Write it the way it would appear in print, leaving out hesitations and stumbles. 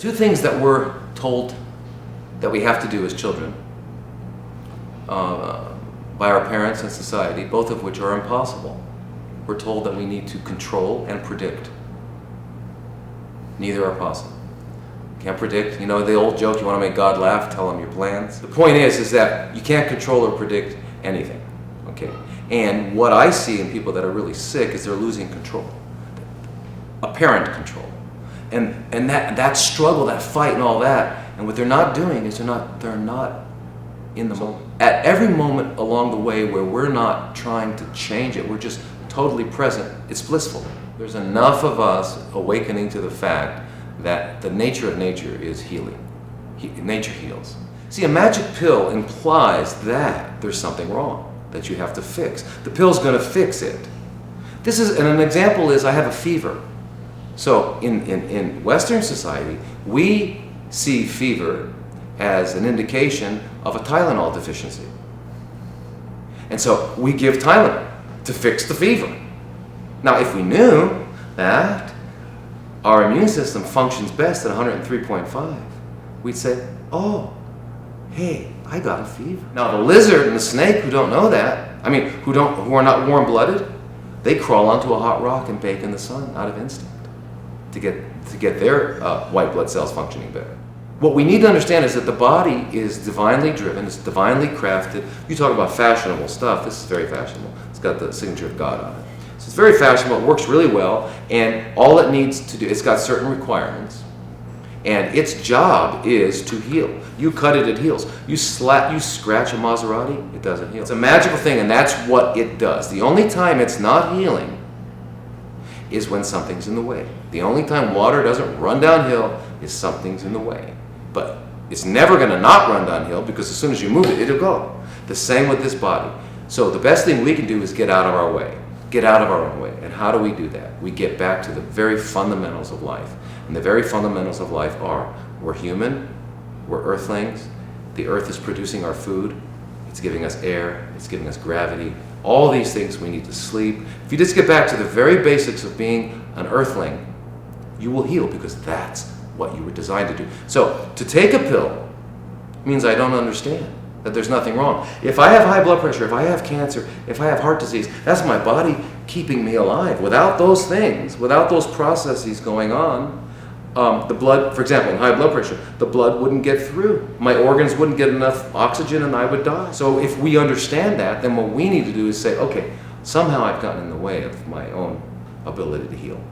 Two things that we're told that we have to do as children by our parents and society, both of which are impossible. We're told that we need to control and predict. Neither are possible. Can't predict. You know the old joke, you want to make God laugh, tell him your plans. The point is that you can't control or predict anything. Okay? And what I see in people that are really sick is they're losing control. Apparent control. And that struggle, that fight and all that, and what they're not doing is they're not in the moment. At every moment along the way where we're not trying to change it, we're just totally present, it's blissful. There's enough of us awakening to the fact that the nature of nature is healing. Nature heals. See, a magic pill implies that there's something wrong, that you have to fix. The pill's going to fix it. And an example is I have a fever. So in Western society, we see fever as an indication of a Tylenol deficiency. And so we give Tylenol to fix the fever. Now, if we knew that our immune system functions best at 103.5, we'd say, oh, hey, I got a fever. Now, the lizard and the snake who don't know that, who are not warm-blooded, they crawl onto a hot rock and bake in the sun out of instinct to get their white blood cells functioning better. What we need to understand is that the body is divinely driven, it's divinely crafted. You talk about fashionable stuff, this is very fashionable. It's got the signature of God on it. So it's very fashionable, it works really well, and all it needs to do, it's got certain requirements, and its job is to heal. You cut it, it heals. You scratch a Maserati, it doesn't heal. It's a magical thing, and that's what it does. The only time it's not healing is when something's in the way. The only time water doesn't run downhill is something's in the way. But it's never going to not run downhill because as soon as you move it, it'll go. The same with this body. So the best thing we can do is get out of our way. Get out of our own way. And how do we do that? We get back to the very fundamentals of life. And the very fundamentals of life are, we're human, we're earthlings, the earth is producing our food, it's giving us air, it's giving us gravity, all these things, we need to sleep. If you just get back to the very basics of being an earthling, you will heal because that's what you were designed to do. So to take a pill means I don't understand, that there's nothing wrong. If I have high blood pressure, if I have cancer, if I have heart disease, that's my body keeping me alive. Without those things, without those processes going on, the blood, for example, in high blood pressure, the blood wouldn't get through. My organs wouldn't get enough oxygen and I would die. So if we understand that, then what we need to do is say, okay, somehow I've gotten in the way of my own ability to heal.